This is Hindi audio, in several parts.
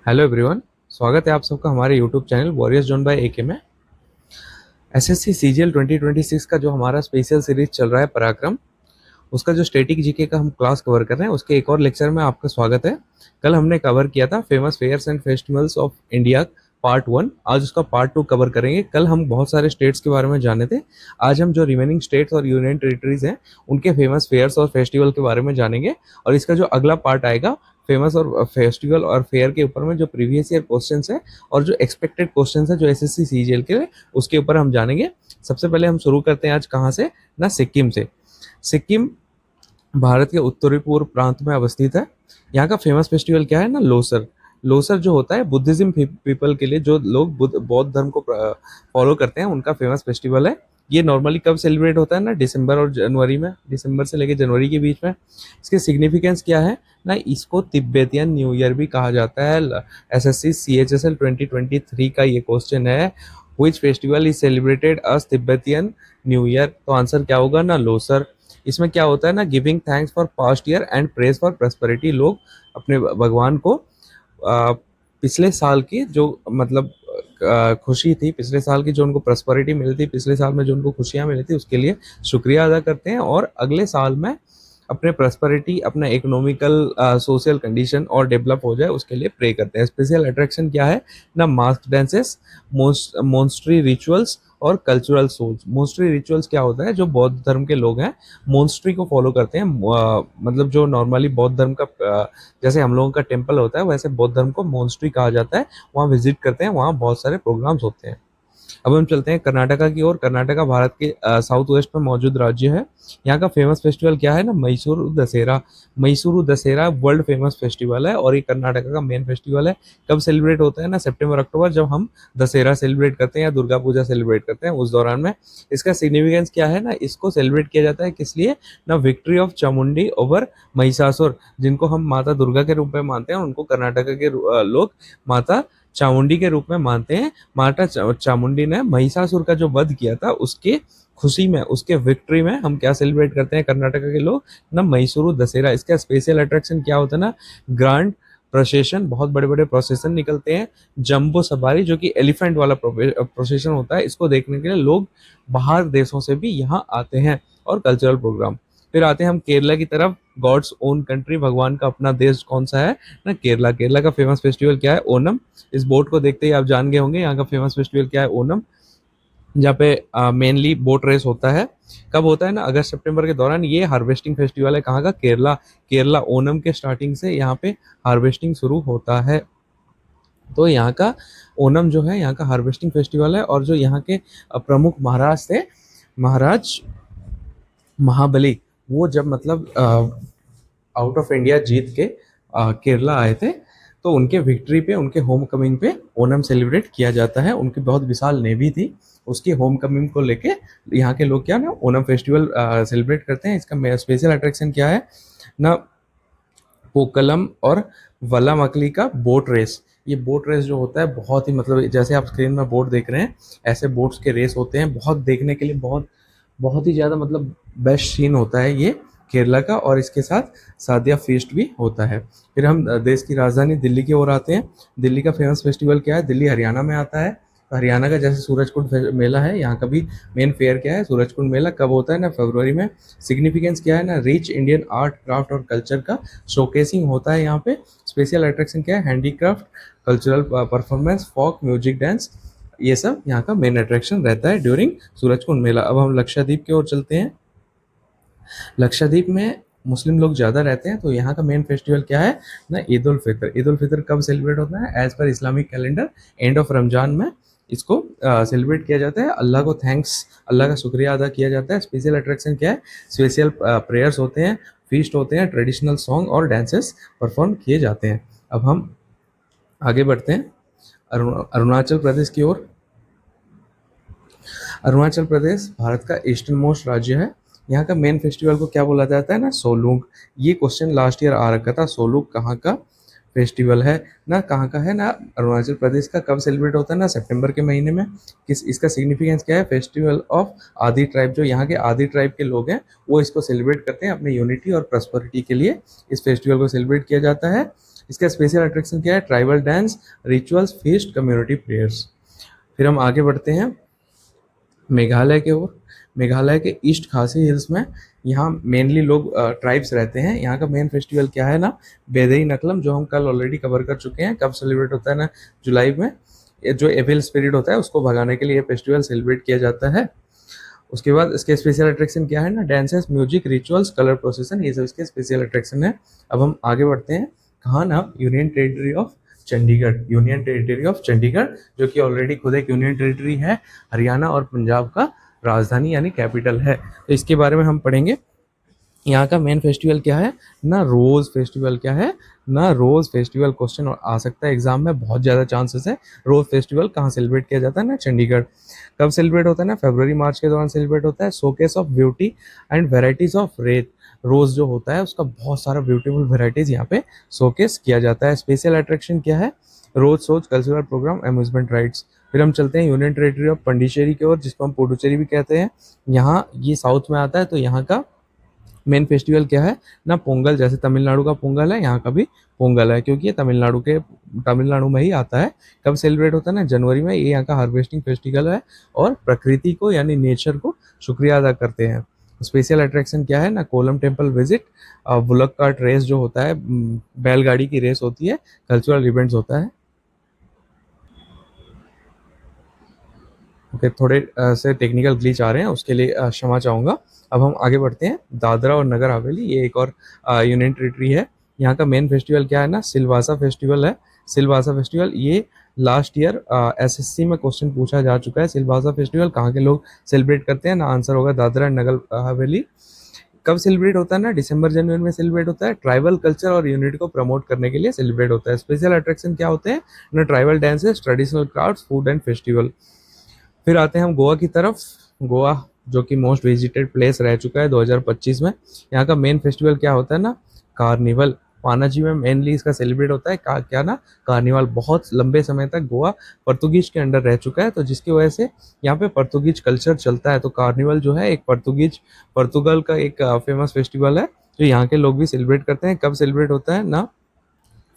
Hello everyone. स्वागत है आप सबका हमारे YouTube channel Warriors Zone by AK में। एसएससी सीजीएल 2026 का जो हमारा स्पेशल सीरीज चल रहा है पराक्रम, उसका जो स्टैटिक जीके का हम क्लास कवर कर रहे हैं, उसके एक और लेक्चर में आपका स्वागत है। कल हमने कवर किया था famous fairs and festivals of India part 1। आज उसका पार्ट 2 कवर करेंगे। कल हम बहुत सारे स्टेट्स के बारे में जाने थे। आज हम जो रिमेनिंग स्टेट्स और यूनियन टेरिटरीज हैं उनके फेमस फेयर्स और फेस्टिवल के बारे में जानेंगे। और इसका जो अगला पार्ट आएगा फेमस और फेस्टिवल और फेयर के ऊपर में जो प्रीवियस ईयर क्वेश्चंस है और जो एक्सपेक्टेड क्वेश्चंस है जो एसएससी सीजीएल के, उसके ऊपर हम जानेंगे। सबसे पहले हम शुरू करते हैं आज कहाँ से ना, सिक्किम से। सिक्किम भारत के उत्तरी पूर्व प्रांत में अवस्थित है। यहाँ का फेमस फेस्टिवल क्या है ना, लोसर। लोसर जो होता है बुद्धिज्म पीपल के लिए, जो लोग बौद्ध धर्म को फॉलो करते हैं, उनका फेमस फेस्टिवल है। ये नॉर्मली कब सेलिब्रेट होता है ना, दिसंबर और जनवरी में, दिसंबर से लेकर जनवरी के बीच में। इसके सिग्निफिकेंस क्या है ना, इसको तिब्बतियन न्यू ईयर भी कहा जाता है। एसएससी सीएचएसएल 2023 का ये क्वेश्चन है, which festival is celebrated us Tibetan new year. तो आंसर क्या होगा ना, लोसर। इसमें क्या होता है ना, giving thanks for past year and praise for prosperity. लोग अपने भगवान को पिछले साल की जो मतलब खुशी थी, पिछले साल की जो उनको प्रॉस्पेरिटी मिली थी, पिछले साल में जो उनको खुशियां मिली थी, उसके लिए शुक्रिया अदा करते हैं और अगले साल में अपने प्रॉस्पेरिटी, अपना इकोनॉमिकल सोशल कंडीशन और डेवलप हो जाए उसके लिए प्रे करते हैं। स्पेशल अट्रैक्शन क्या है ना, मास्क डांसेस, मोन्स्ट्री रिचुअल्स और कल्चरल सोल्स। मोन्स्ट्री रिचुअल्स क्या होता है, जो बौद्ध धर्म के लोग हैं मोन्स्ट्री को फॉलो करते हैं। मतलब जो नॉर्मली बौद्ध धर्म का जैसे हम लोगों का टेम्पल होता है, वैसे बौद्ध धर्म को मोन्स्ट्री कहा जाता है। वहाँ विजिट करते हैं, वहाँ बहुत सारे प्रोग्राम्स होते हैं। अब हम चलते हैं कर्नाटका की ओर। कर्नाटका भारत के साउथ वेस्ट में मौजूद राज्य है। यहाँ का फेमस फेस्टिवल क्या है ना, Mysore Dussehra. Mysore Dussehra world famous festival है और ये कर्नाटका का मेन फेस्टिवल है। कब सेलिब्रेट होता है ना, सितंबर अक्टूबर, जब हम दशहरा सेलिब्रेट करते हैं या दुर्गा पूजा सेलिब्रेट करते हैं उस दौरान में। इसका सिग्निफिकेंस क्या है ना, इसको सेलिब्रेट किया जाता है किस लिए ना, victory of Chamundi over Mahishasura. जिनको हम माता दुर्गा के रूप में मानते हैं, उनको कर्नाटका के लोग माता चामुंडी के रूप में मानते हैं। माता चामुंडी ने महिषासुर का जो वध किया था, उसके खुशी में, उसके विक्ट्री में हम क्या सेलिब्रेट करते हैं कर्नाटका के लोग ना, मैसूर दशहरा। इसका स्पेशल अट्रैक्शन क्या होता है ना, ग्रांड प्रोसेशन, बहुत बड़े बड़े प्रोसेशन निकलते हैं। जंबो सवारी, जो कि एलिफेंट वाला प्रोसेशन होता है, इसको देखने के लिए लोग बाहर देशों से भी यहाँ आते हैं। और कल्चरल प्रोग्राम। फिर आते हैं हम केरला की तरफ। गॉड्स ओन कंट्री, भगवान का अपना देश कौन सा है ना, केरला। केरला का फेमस फेस्टिवल क्या है, ओनम। इस बोट को देखते ही आप जान गए होंगे यहाँ का फेमस फेस्टिवल क्या है, ओनम। जहाँ पे मेनली बोट रेस होता है। कब होता है ना, अगस्त सितंबर के दौरान। ये हार्वेस्टिंग फेस्टिवल है कहाँ का, केरला। केरला ओनम के स्टार्टिंग से यहाँ पे हार्वेस्टिंग शुरू होता है। तो यहाँ का ओनम जो है यहाँ का हार्वेस्टिंग फेस्टिवल है। और जो यहाँ के प्रमुख महाराज थे, महाराज महाबली, वो जब मतलब आउट ऑफ इंडिया जीत के केरला आए थे, तो उनके विक्ट्री पे, उनके होम कमिंग पे ओनम सेलिब्रेट किया जाता है। उनकी बहुत विशाल नेवी थी, उसकी होम कमिंग को लेके यहाँ के लोग क्या ना, ओनम फेस्टिवल सेलिब्रेट करते हैं। इसका स्पेशल अट्रैक्शन क्या है ना, पोकलम और वल्लामकली का बोट रेस। ये बोट रेस जो होता है बहुत ही मतलब, जैसे आप स्क्रीन में बोट देख रहे हैं, ऐसे बोट्स के रेस होते हैं। बहुत देखने के लिए बहुत बहुत ही ज़्यादा मतलब बेस्ट सीन होता है ये केरला का। और इसके साथ सादिया फीस्ट भी होता है। फिर हम देश की राजधानी दिल्ली की ओर आते हैं। दिल्ली का फेमस फेस्टिवल क्या है, दिल्ली हरियाणा में आता है। तो हरियाणा का जैसे सूरजकुंड मेला है, यहाँ का भी मेन फेयर क्या है, सूरजकुंड मेला। कब होता है ना, फरवरी में। सिग्निफिकेंस क्या है ना, रिच इंडियन आर्ट क्राफ्ट और कल्चर का शोकेसिंग होता है यहाँ पे। स्पेशल अट्रैक्शन क्या है, handicraft, cultural performance, folk music, dance. ये सब यहाँ का मेन अट्रैक्शन रहता है ड्यूरिंग सूरजकुंड मेला। अब हम लक्षद्वीप की ओर चलते हैं। लक्षद्वीप में मुस्लिम लोग ज़्यादा रहते हैं, तो यहाँ का मेन फेस्टिवल क्या है ना, ईद उल फितर। ईद उल फितर कब सेलिब्रेट होता है, एज पर Islamic calendar end of Ramzan में इसको सेलिब्रेट किया जाता है। अल्लाह को थैंक्स, अल्लाह का शुक्रिया अदा किया जाता है। स्पेशल अट्रैक्शन क्या है, स्पेशल प्रेयर्स होते हैं, फीस्ट होते हैं, ट्रेडिशनल सॉन्ग और डांसेस परफॉर्म किए जाते हैं। अब हम आगे बढ़ते हैं अरुणाचल प्रदेश की ओर। अरुणाचल प्रदेश भारत का ईस्टर्न मोस्ट राज्य है। यहाँ का मेन फेस्टिवल को क्या बोला जाता है ना, सोलूंग। ये क्वेश्चन लास्ट ईयर आ रखा था, सोलूंग कहाँ का फेस्टिवल है ना, कहाँ का है ना, अरुणाचल प्रदेश का। कब सेलिब्रेट होता है ना, सितंबर के महीने में। किस, इसका सिग्निफिकेंस क्या है, फेस्टिवल ऑफ आदि ट्राइब। जो यहाँ के आदि ट्राइब के लोग हैं, वो इसको सेलिब्रेट करते हैं अपने यूनिटी और प्रॉस्पेरिटी के लिए। इस फेस्टिवल को सेलिब्रेट किया जाता है। इसका स्पेशल अट्रैक्शन क्या है? Tribal dance, rituals, feast, community prayers. फिर हम आगे बढ़ते हैं मेघालय के ओर। मेघालय के ईस्ट खासी हिल्स में यहाँ मेनली लोग ट्राइब्स रहते हैं। यहाँ का मेन फेस्टिवल क्या है ना, बेदई नकलम, जो हम कल ऑलरेडी कवर कर चुके हैं। कब सेलिब्रेट होता है ना, जुलाई में। ये जो एविल स्पिरिट होता है उसको भगाने के लिए ये फेस्टिवल सेलिब्रेट किया जाता है। उसके बाद इसके स्पेशल अट्रैक्शन क्या है ना, डांसेस, म्यूजिक, रिचुअल्स, कलर प्रोसेसन, ये सब इसके स्पेशल अट्रैक्शन है। अब हम आगे बढ़ते हैं कहाँ ना, union territory of Chandigarh. Union territory of Chandigarh जो कि ऑलरेडी खुद एक यूनियन टेरिटरी है, हरियाणा और पंजाब का राजधानी यानी कैपिटल है। तो इसके बारे में हम पढ़ेंगे। यहाँ का मेन फेस्टिवल क्या है ना, रोज फेस्टिवल। क्या है ना, रोज फेस्टिवल। क्वेश्चन आ सकता है एग्जाम में, बहुत ज़्यादा चांसेस है। रोज फेस्टिवल कहाँ सेलिब्रेट किया जाता है ना, चंडीगढ़। कब सेलिब्रेट होता है ना, फरवरी मार्च के दौरान सेलिब्रेट होता है। Showcase of beauty and varieties of रेत। रोज जो होता है उसका बहुत सारा ब्यूटीफुल वेराइटीज यहाँ पे शोकेस किया जाता है। स्पेशल अट्रैक्शन क्या है, rose shows, cultural programme, amusement rides. फिर हम चलते हैं यूनियन टेरिटरी ऑफ पंडिचेरी की ओर, जिसको हम पुडुचेरी भी कहते हैं। यहाँ ये साउथ में आता है, तो यहाँ का मेन फेस्टिवल क्या है ना, पोंगल। जैसे तमिलनाडु का पोंगल है, यहाँ का भी पोंगल है, क्योंकि ये तमिलनाडु में ही आता है। कब सेलिब्रेट होता है ना, जनवरी में। ये यहाँ का हार्वेस्टिंग फेस्टिवल है और प्रकृति को यानी नेचर को शुक्रिया अदा करते हैं। स्पेशल अट्रैक्शन क्या है ना, kolam temple visit, bullock cart race जो होता है, बैलगाड़ी की रेस होती है, कल्चरल इवेंट्स होता है। ओके, थोड़े से टेक्निकल ग्लिच आ रहे हैं, उसके लिए क्षमा चाहूँगा। अब हम आगे बढ़ते हैं, दादरा और नगर हवेली, ये एक और यूनियन टेरिटरी है। यहाँ का मेन फेस्टिवल क्या है ना, सिलवासा फेस्टिवल है। सिलवासा फेस्टिवल ये लास्ट ईयर एसएससी में क्वेश्चन पूछा जा चुका है। सिलवासा फेस्टिवल कहाँ के लोग सेलिब्रेट करते हैं ना, आंसर होगा दादरा एंड नगर हवेली। कब सेलिब्रेट होता है ना, दिसंबर जनवरी में सेलिब्रेट होता है। ट्राइबल कल्चर और यूनिटी को प्रमोट करने के लिए सेलिब्रेट होता है। स्पेशल अट्रैक्शन क्या होते हैं ना, tribal dances, traditional crafts, food and festival. फिर आते हैं हम गोवा की तरफ। गोवा जो कि मोस्ट विजिटेड प्लेस रह चुका है 2025 में। यहाँ का मेन फेस्टिवल क्या होता है ना, कार्निवल। पानाजी में मेनली इसका सेलिब्रेट होता है क्या ना, कार्निवल। बहुत लंबे समय तक गोवा पुर्तगीज के अंडर रह चुका है, तो जिसकी वजह से यहाँ पे पुर्तगीज कल्चर चलता है। तो कार्निवल जो है एक पुर्तगाल का एक फेमस फेस्टिवल है, जो यहाँ के लोग भी सेलिब्रेट करते हैं। कब सेलिब्रेट होता है ना,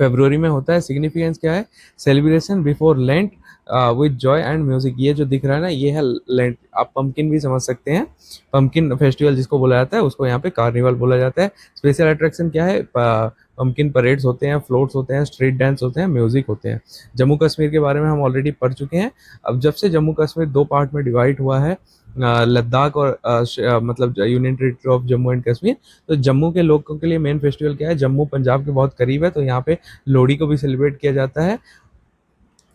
फेब्रुवरी में होता है। सिग्निफिकेंस क्या है, celebration before lent with Joy and music. ये जो दिख रहा है ना, ये है लेंट। आप पंपकिन भी समझ सकते हैं, पंपकिन फेस्टिवल जिसको बोला जाता है, उसको यहाँ पे कार्निवल बोला जाता है। स्पेशल अट्रैक्शन क्या है, पंपकिन परेड्स होते हैं, फ्लोट्स होते हैं, स्ट्रीट डांस होते हैं, म्यूजिक होते हैं। जम्मू कश्मीर के बारे में हम ऑलरेडी पढ़ चुके हैं। अब जब से जम्मू कश्मीर दो पार्ट में डिवाइड हुआ है, लद्दाख और मतलब union territory of Jammu and Kashmir, तो जम्मू के लोगों के लिए मेन फेस्टिवल क्या है, जम्मू पंजाब के बहुत करीब है, तो यहाँ पे लोहड़ी को भी सेलिब्रेट किया जाता है।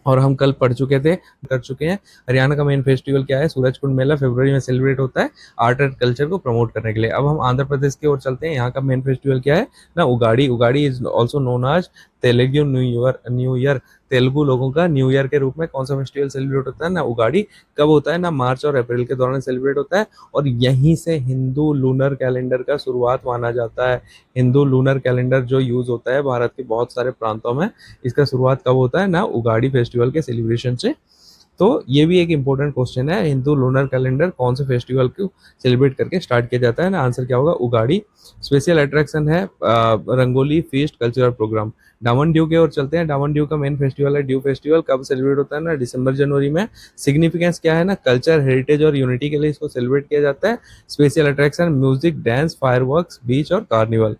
और हम कल पढ़ चुके थे, कर चुके हैं। हरियाणा का मेन फेस्टिवल क्या है, सूरजकुंड मेला, फरवरी में सेलिब्रेट होता है आर्ट एंड कल्चर को प्रमोट करने के लिए। अब हम आंध्र प्रदेश की ओर चलते हैं। यहाँ का मेन फेस्टिवल क्या है ना, Ugadi. Ugadi is also known as Telugu new year. Telugu लोगों का न्यू ईयर के रूप में कौन सा फेस्टिवल सेलिब्रेट होता है ना, उगाड़ी। कब होता है ना, मार्च और अप्रैल के दौरान सेलिब्रेट होता है, और यहीं से हिंदू लूनर कैलेंडर का शुरुआत माना जाता है। हिंदू लूनर कैलेंडर जो यूज होता है भारत के बहुत सारे प्रांतों में, इसका शुरुआत कब होता है ना, उगाड़ी फेस्टिवल के सेलिब्रेशन से। तो ये भी एक इंपॉर्टेंट क्वेश्चन है, हिंदू लूनर कैलेंडर कौन से फेस्टिवल को सेलिब्रेट करके स्टार्ट किया जाता है ना, आंसर क्या होगा, उगाड़ी। स्पेशल अट्रैक्शन है rangoli, feast, cultural programme. Daman Diu की ओर चलते हैं। डामन ड्यू का मेन फेस्टिवल है ड्यू फेस्टिवल। कब सेलिब्रेट होता है ना, दिसंबर जनवरी में। सिग्निफिकेंस क्या है ना, कल्चर, हेरिटेज और यूनिटी के लिए इसको सेलिब्रेट किया जाता है। Special attraction music, dance, fireworks, beach और कार्निवल।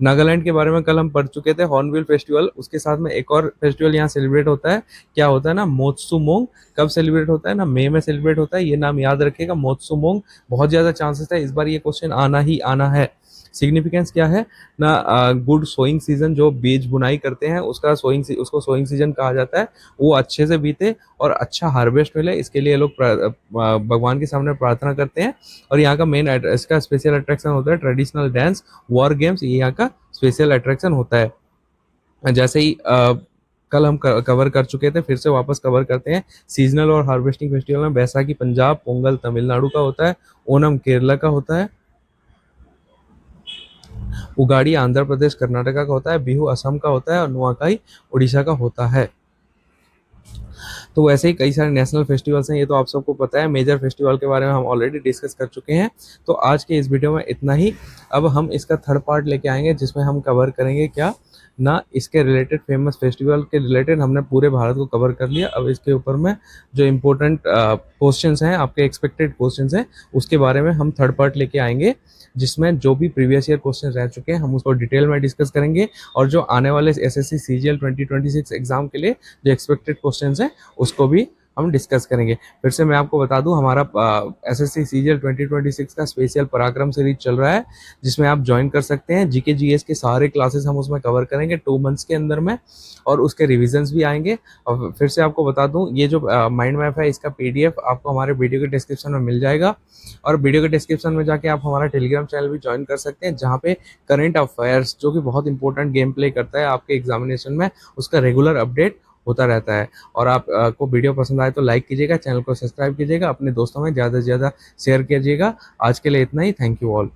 नागालैंड के बारे में कल हम पढ़ चुके थे, हॉर्नबिल फेस्टिवल। उसके साथ में एक और फेस्टिवल यहाँ सेलिब्रेट होता है, क्या होता है ना, मोत्सुमोंग। कब सेलिब्रेट होता है ना, मई में सेलिब्रेट होता है। ये नाम याद रखिएगा, मोत्सुमोंग। बहुत ज्यादा चांसेस है इस बार ये क्वेश्चन आना ही आना है। सिग्निफिकेंस क्या है ना, गुड सोइंग सीजन। जो बीज बुनाई करते हैं उसको सोइंग सीजन कहा जाता है, वो अच्छे से बीते और अच्छा हार्वेस्ट मिले, इसके लिए लोग भगवान के सामने प्रार्थना करते हैं। और यहाँ का मेन इसका स्पेशल अट्रैक्शन होता है ट्रेडिशनल डांस, वॉर गेम्स, ये यहाँ का स्पेशल अट्रैक्शन होता है। जैसे ही कल हम कवर कर चुके थे, फिर से वापस कवर करते हैं। सीजनल और हार्वेस्टिंग फेस्टिवल में बैसाखी पंजाब, पोंगल तमिलनाडु का होता है, ओनम केरला का होता है, उगाड़ी आंध्र प्रदेश कर्नाटका का होता है, बिहू असम का होता है, और नुआखाई उड़ीसा का होता है। तो वैसे ही कई सारे नेशनल फेस्टिवल्स हैं, ये तो आप सबको पता है। मेजर फेस्टिवल के बारे में हम ऑलरेडी डिस्कस कर चुके हैं। तो आज के इस वीडियो में इतना ही। अब हम इसका थर्ड पार्ट लेके आएंगे, जिसमें हम कवर करेंगे क्या ना इसके रिलेटेड फेमस फेस्टिवल के रिलेटेड हमने पूरे भारत को कवर कर लिया। अब इसके ऊपर में जो इम्पोर्टेंट क्वेश्चंस हैं, आपके एक्सपेक्टेड क्वेश्चंस हैं, उसके बारे में हम थर्ड पार्ट लेके आएंगे, जिसमें जो भी प्रीवियस ईयर क्वेश्चन रह चुके हैं हम उसको डिटेल में डिस्कस करेंगे, और जो आने वाले एसएससी सीजीएल 2026 एग्जाम के लिए जो एक्सपेक्टेड क्वेश्चंस हैं उसको भी हम डिस्कस करेंगे। फिर से मैं आपको बता दूं, हमारा एसएससी सीजीएल 2026 का स्पेशल पराक्रम सीरीज चल रहा है, जिसमें आप ज्वाइन कर सकते हैं। जीके जीएस के सारे क्लासेस हम उसमें कवर करेंगे 2 मंथ्स के अंदर में, और उसके रिविजन्स भी आएंगे। और फिर से आपको बता दूं, ये जो माइंड मैप है इसका पीडीएफ आपको हमारे वीडियो के डिस्क्रिप्शन में मिल जाएगा, और वीडियो के डिस्क्रिप्शन में जाके आप हमारा टेलीग्राम चैनल भी ज्वाइन कर सकते हैं, जहाँ पे करंट अफेयर्स जो कि बहुत इंपॉर्टेंट गेम प्ले करता है आपके एग्जामिनेशन में, उसका रेगुलर अपडेट होता रहता है। और आप को वीडियो पसंद आए तो लाइक कीजिएगा, चैनल को सब्सक्राइब कीजिएगा, अपने दोस्तों में ज़्यादा से ज़्यादा शेयर कीजिएगा। आज के लिए इतना ही। Thank you all.